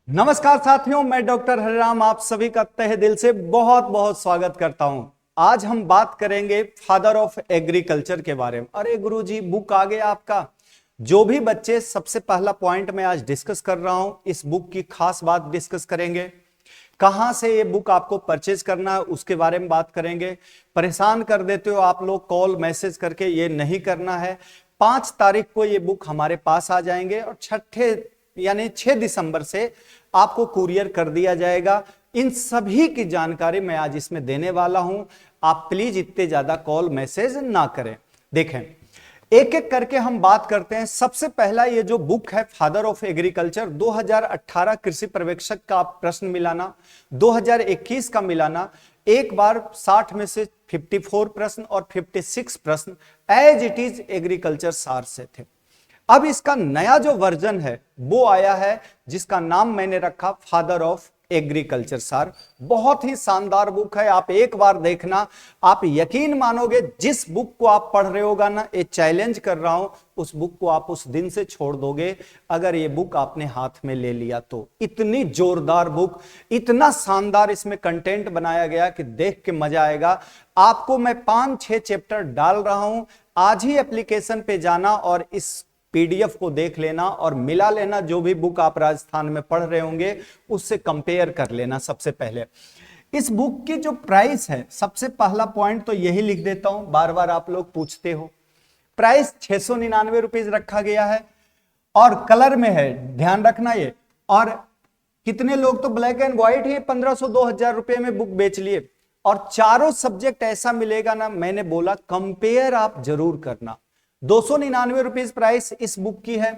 नमस्कार साथियों, मैं डॉक्टर हरिराम आप सभी का तहे दिल से बहुत बहुत स्वागत करता हूं। आज हम बात करेंगे फादर ऑफ एग्रीकल्चर के बारे में। अरे गुरुजी, बुक आ गया आपका। जो भी बच्चे, सबसे पहला पॉइंट मैं आज डिस्कस कर रहा हूं, इस बुक की खास बात डिस्कस करेंगे। कहां से ये बुक आपको परचेज करना है उसके बारे में बात करेंगे। परेशान कर देते हो आप लोग कॉल मैसेज करके, ये नहीं करना है। 5 तारीख को ये बुक हमारे पास आ जाएंगे और 6 दिसंबर से आपको कुरियर कर दिया जाएगा। इन सभी की जानकारी मैं आज इसमें देने वाला हूं। आप प्लीज इतने ज्यादा कॉल मैसेज ना करें। देखें, एक एक करके हम बात करते हैं। सबसे पहला ये जो बुक है फादर ऑफ एग्रीकल्चर, 2018 कृषि पर्यवेक्षक का प्रश्न मिलाना, 2021 का मिलाना, एक बार 60 में से 54 प्रश्न और 56 प्रश्न एज इट इज एग्रीकल्चर सार से थे। अब इसका नया जो वर्जन है वो आया है, जिसका नाम मैंने रखा फादर ऑफ एग्रीकल्चर सार। बहुत ही शानदार बुक है, आप एक बार देखना, आप यकीन मानोगे। जिस बुक को आप पढ़ रहे होगा ना, ये चैलेंज कर रहा हूं, उस बुक को आप उस दिन से छोड़ दोगे अगर ये बुक आपने हाथ में ले लिया तो। इतनी जोरदार बुक, इतना शानदार इसमें कंटेंट बनाया गया कि देख के मजा आएगा आपको। मैं 5-6 चैप्टर डाल रहा हूं। आज ही एप्लीकेशन पे जाना और इस पीडीएफ को देख लेना और मिला लेना। जो भी बुक आप राजस्थान में पढ़ रहे होंगे उससे कंपेयर कर लेना। सबसे पहले इस बुक की जो प्राइस है, सबसे पहला पॉइंट तो यही लिख देता हूं, बार बार आप लोग पूछते हो। प्राइस 699 रुपीज रखा गया है और कलर में है, ध्यान रखना ये। और कितने लोग तो ब्लैक एंड व्हाइट ही 1500-2000 रुपए में बुक बेच लिए। और चारों सब्जेक्ट ऐसा मिलेगा ना, मैंने बोला कंपेयर आप जरूर करना। 299 रुपीज प्राइस इस बुक की है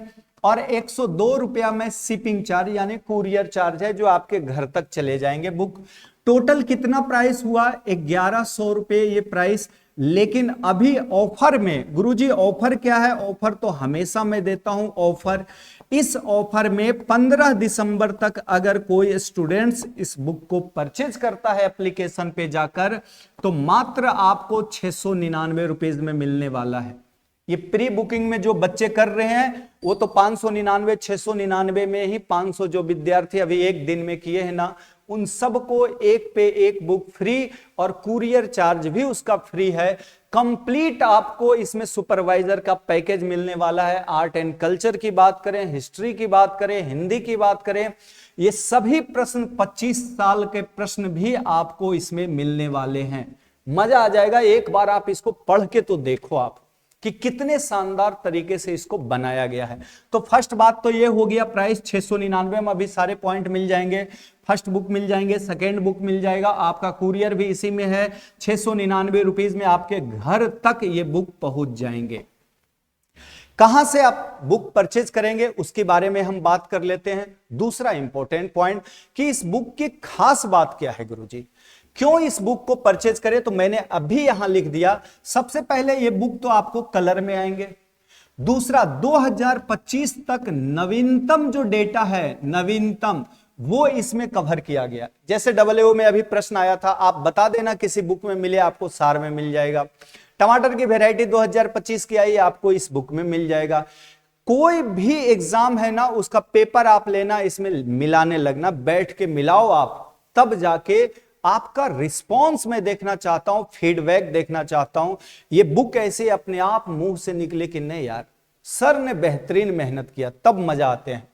और 102 रुपया में शिपिंग चार्ज यानी कुरियर चार्ज है, जो आपके घर तक चले जाएंगे बुक। टोटल कितना प्राइस हुआ? 1100 रुपए ये प्राइस। लेकिन अभी ऑफर में, गुरुजी ऑफर क्या है? ऑफर तो हमेशा मैं देता हूं ऑफर। इस ऑफर में 15 दिसंबर तक अगर कोई स्टूडेंट्स इस बुक को परचेज करता है एप्लीकेशन पे जाकर, तो मात्र आपको 699 रुपीज में मिलने वाला है। ये प्री बुकिंग में जो बच्चे कर रहे हैं वो तो 599 699 में ही 500 जो विद्यार्थी अभी एक दिन में किए हैं ना, उन सबको एक पे एक बुक फ्री और कुरियर चार्ज भी उसका फ्री है। कंप्लीट आपको इसमें सुपरवाइजर का पैकेज मिलने वाला है। आर्ट एंड कल्चर की बात करें, हिस्ट्री की बात करें, हिंदी की बात करें, ये सभी प्रश्न 25 साल के प्रश्न भी आपको इसमें मिलने वाले हैं। मजा आ जाएगा। एक बार आप इसको पढ़ के तो देखो आप कि कितने शानदार तरीके से इसको बनाया गया है। तो फर्स्ट बात तो ये हो गया, प्राइस 699 में अभी सारे पॉइंट मिल जाएंगे। फर्स्ट बुक मिल जाएंगे, सेकेंड बुक मिल जाएगा, आपका कुरियर भी इसी में है। 699 रुपीज में आपके घर तक ये बुक पहुंच जाएंगे। कहां से आप बुक परचेज करेंगे उसके बारे में हम बात कर लेते हैं। दूसरा इंपॉर्टेंट पॉइंट कि इस बुक की खास बात क्या है गुरुजी, क्यों इस बुक को परचेज करें, तो मैंने अभी यहां लिख दिया। सबसे पहले ये बुक तो आपको कलर में आएंगे। दूसरा, 2025 तक नवीनतम जो डेटा है, नवीनतम वो इसमें कवर किया गया। जैसे डबलएओ में अभी प्रश्न आया था, आप बता देना किसी बुक में मिले, आपको सार में मिल जाएगा। टमाटर की वेराइटी 2025 की आई, आपको इस बुक में मिल जाएगा। कोई भी एग्जाम है ना, उसका पेपर आप लेना, इसमें मिलाने लगना, बैठ के मिलाओ आप, तब जाके आपका रिस्पॉन्स मैं देखना चाहता हूं, फीडबैक देखना चाहता हूं। ये बुक ऐसे अपने आप मुंह से निकले कि नहीं यार सर ने बेहतरीन मेहनत किया, तब मजा आते हैं।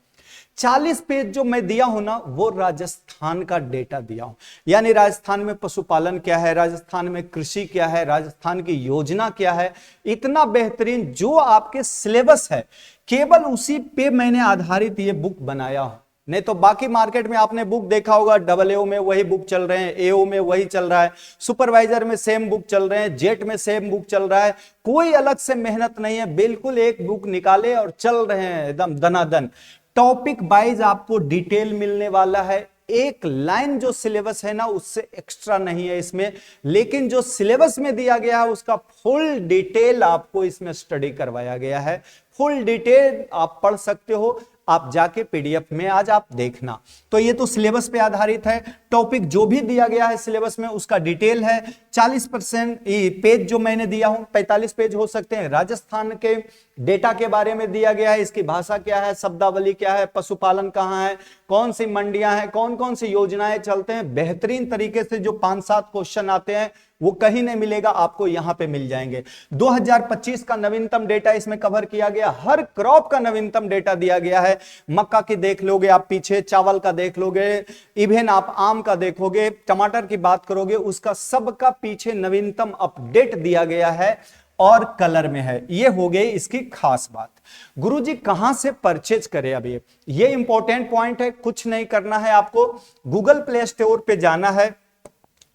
40 पेज जो मैं दिया हूं ना, वो राजस्थान का डेटा दिया हूं, यानी राजस्थान में पशुपालन क्या है, राजस्थान में कृषि क्या है, राजस्थान की योजना क्या है। इतना बेहतरीन जो आपके सिलेबस है, केवल उसी पे मैंने आधारित ये बुक बनाया हूं। नहीं तो बाकी मार्केट में आपने बुक देखा होगा, डबलएओ में वही बुक चल रहे हैं, एओ में वही चल रहा है, सुपरवाइजर में सेम बुक चल रहे हैं, जेट में सेम बुक चल रहा है। कोई अलग से मेहनत नहीं है, बिल्कुल एक बुक निकाले और चल रहे हैं एकदम दनादन। टॉपिक वाइज आपको डिटेल मिलने वाला है। एक लाइन जो सिलेबस है ना, उससे एक्स्ट्रा नहीं है इसमें, लेकिन जो सिलेबस में दिया गया है उसका फुल डिटेल आपको इसमें स्टडी करवाया गया है। फुल डिटेल आप पढ़ सकते हो, आप जाके पीडीएफ में आज आप देखना। तो ये तो सिलेबस पे आधारित है, टॉपिक जो भी दिया गया है सिलेबस में उसका डिटेल है। 40% पेज जो मैंने दिया हूं, 45 पेज हो सकते हैं, राजस्थान के डेटा के बारे में दिया गया है, इसकी भाषा क्या है, शब्दावली क्या है, पशुपालन कहां है, कौन सी मंडियां हैं, कौन कौन सी योजनाएं चलते हैं, बेहतरीन तरीके से जो 5-7 क्वेश्चन आते हैं वो कहीं नहीं मिलेगा, आपको यहां पे मिल जाएंगे। 2025 का नवीनतम डेटा इसमें कवर किया गया, हर क्रॉप का नवीनतम डेटा दिया गया है। मक्का की देख लोगे आप पीछे, चावल का देख लोगे, इवन आप आम का देखोगे, टमाटर की बात करोगे, उसका सबका पीछे नवीनतम अपडेट दिया गया है और कलर में है। ये हो गई इसकी खास बात। गुरुजी कहां से परचेज करें? अब ये इंपॉर्टेंट पॉइंट है, कुछ नहीं करना है आपको, गूगल प्ले स्टोर पे जाना है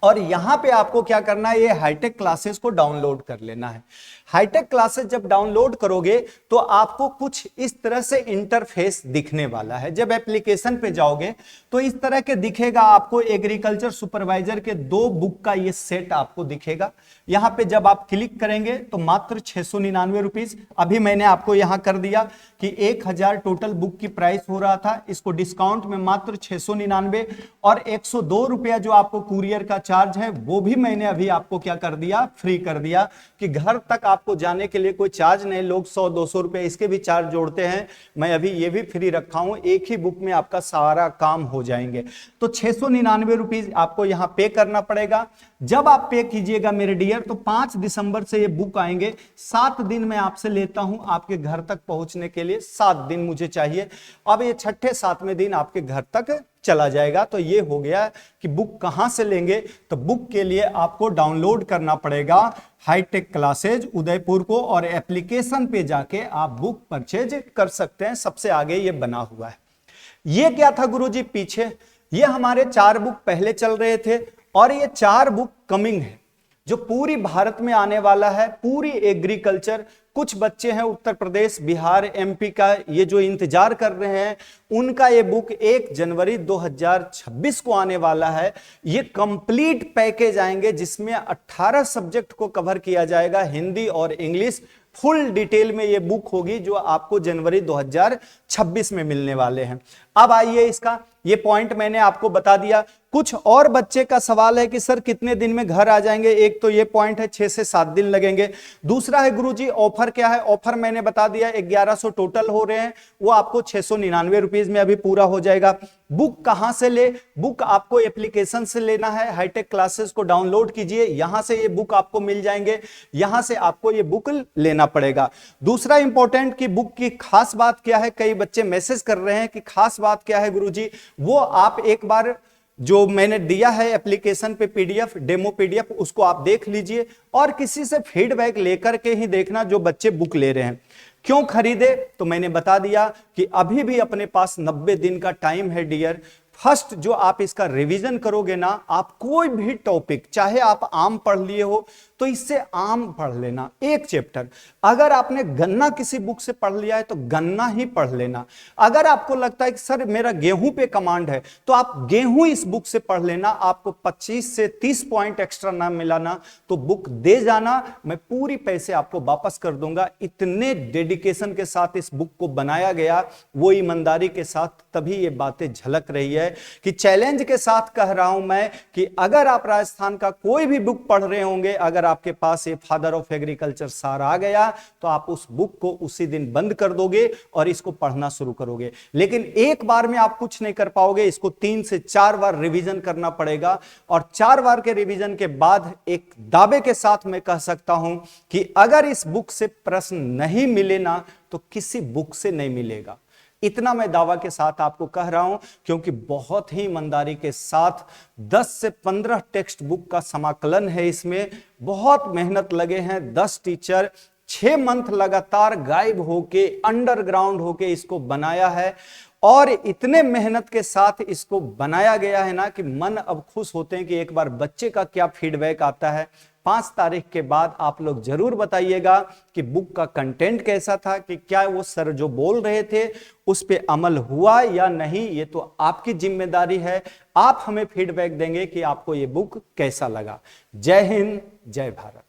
और यहां पे आपको क्या करना है, ये हाईटेक क्लासेस को डाउनलोड कर लेना है। हाईटेक क्लासेस जब डाउनलोड करोगे तो आपको कुछ इस तरह से इंटरफेस दिखने वाला है। जब एप्लीकेशन पे जाओगे तो इस तरह के दिखेगा आपको, एग्रीकल्चर सुपरवाइजर के 2 बुक का ये सेट आपको दिखेगा। यहां पे जब आप क्लिक करेंगे तो मात्र 699 रुपीज, अभी मैंने आपको यहां कर दिया कि 1000 टोटल बुक की प्राइस हो रहा था, इसको डिस्काउंट में मात्र 699 और 102 रुपया जो आपको कुरियर का चार्ज है वो भी मैंने अभी आपको क्या कर दिया, फ्री कर दिया, कि घर तक आपको जाने के लिए कोई चार्ज नहीं। लोग 100-200 रुपए इसके भी चार्ज जोड़ते हैं, मैं अभी ये भी फ्री रखा हूं, एक ही बुक में आपका सारा काम हो जाएंगे। तो 699 रुपीज आपको यहां पे करना पड़ेगा। जब आप पे कीजिएगा मेरे डियर तो 5 दिसंबर से ये बुक आएंगे। 7 दिन मैं आपसे लेता हूं आपके घर तक पहुंचने के लिए, 7 दिन मुझे चाहिए। अब ये 6ठे-7वें दिन आपके घर तक चला जाएगा। तो ये हो गया कि बुक कहां से लेंगे, तो बुक के लिए आपको डाउनलोड करना पड़ेगा हाईटेक क्लासेज उदयपुर को, और एप्लीकेशन पे जाके आप बुक परचेज कर सकते हैं। सबसे आगे ये बना हुआ है। ये क्या था गुरुजी पीछे, ये हमारे 4 बुक पहले चल रहे थे और ये 4 बुक कमिंग है जो पूरी भारत में आने वाला है, पूरी एग्रीकल्चर। कुछ बच्चे हैं उत्तर प्रदेश, बिहार, एमपी का, ये जो इंतजार कर रहे हैं उनका ये बुक 1 जनवरी 2026 को आने वाला है। ये कंप्लीट पैकेज आएंगे जिसमें 18 सब्जेक्ट को कवर किया जाएगा, हिंदी और इंग्लिश। फुल डिटेल में ये बुक होगी जो आपको जनवरी 2026 में मिलने वाले हैं। अब आइए इसका ये पॉइंट मैंने आपको बता दिया। कुछ और बच्चे का सवाल है कि सर कितने दिन में घर आ जाएंगे। एक तो ये पॉइंट है 6 से 7 दिन लगेंगे। दूसरा है गुरुजी ऑफर क्या है, ऑफर मैंने बता दिया 1100 टोटल हो रहे हैं, वो आपको 699 रुपीज में अभी पूरा हो जाएगा। बुक कहां से ले, बुक आपको एप्लीकेशन से लेना है, हाईटेक क्लासेस को डाउनलोड कीजिए, यहां से ये बुक आपको मिल जाएंगे, यहां से आपको ये बुक लेना पड़ेगा। दूसरा इंपॉर्टेंट कि बुक की खास बात क्या है, कई बच्चे मैसेज कर रहे हैं कि खास बात क्या है गुरुजी, वो आप एक बार जो मैंने दिया है एप्लीकेशन पे पीडीएफ, डेमो पीडीएफ, उसको आप देख लीजिए और किसी से फीडबैक लेकर के ही देखना जो बच्चे बुक ले रहे हैं। क्यों खरीदे, तो मैंने बता दिया कि अभी भी अपने पास 90 दिन का टाइम है डियर। फर्स्ट जो आप इसका रिवीजन करोगे ना, आप कोई भी टॉपिक, चाहे आप आम पढ़ लिए हो तो इससे आम पढ़ लेना एक चैप्टर। अगर आपने गन्ना किसी बुक से पढ़ लिया है तो गन्ना ही पढ़ लेना। अगर आपको लगता है कि सर मेरा गेहूं पे कमांड है तो आप गेहूं इस बुक से पढ़ लेना। आपको 25 से 30 पॉइंट एक्स्ट्रा ना मिलाना तो बुक दे जाना, मैं पूरी पैसे आपको वापस कर दूंगा। इतने डेडिकेशन के साथ इस बुक को बनाया गया, वो ईमानदारी के साथ, तभी ये बातें झलक रही है कि चैलेंज के साथ कह रहा हूं मैं कि अगर आप राजस्थान का कोई भी बुक पढ़ रहे होंगे, अगर आपके पास ये फादर ऑफ एग्रीकल्चर सार आ गया तो आप उस बुक को उसी दिन बंद कर दोगे और इसको पढ़ना शुरू करोगे। लेकिन एक बार में आप कुछ नहीं कर पाओगे, इसको 3 से 4 बार रिवीजन करना पड़ेगा। और 4 बार के रिवीजन के बाद एक दावे के साथ मैं कह सकता हूं कि अगर इस बुक से प्रश्न नहीं मिले ना तो किसी बुक से नहीं मिलेगा। इतना मैं दावा के साथ आपको कह रहा हूं क्योंकि बहुत ही ईमानदारी के साथ 10 से 15 टेक्स्ट बुक का समाकलन है। इसमें बहुत मेहनत लगे हैं 10 टीचर, 6 मंथ लगातार गायब होके, अंडरग्राउंड होके इसको बनाया है। और इतने मेहनत के साथ इसको बनाया गया है ना कि मन अब खुश होते हैं कि एक बार बच्चे का क्या फीडबैक आता है। 5 तारीख के बाद आप लोग जरूर बताइएगा कि बुक का कंटेंट कैसा था, कि क्या वो सर जो बोल रहे थे उस पे अमल हुआ या नहीं। ये तो आपकी जिम्मेदारी है, आप हमें फीडबैक देंगे कि आपको ये बुक कैसा लगा। जय हिंद, जय भारत।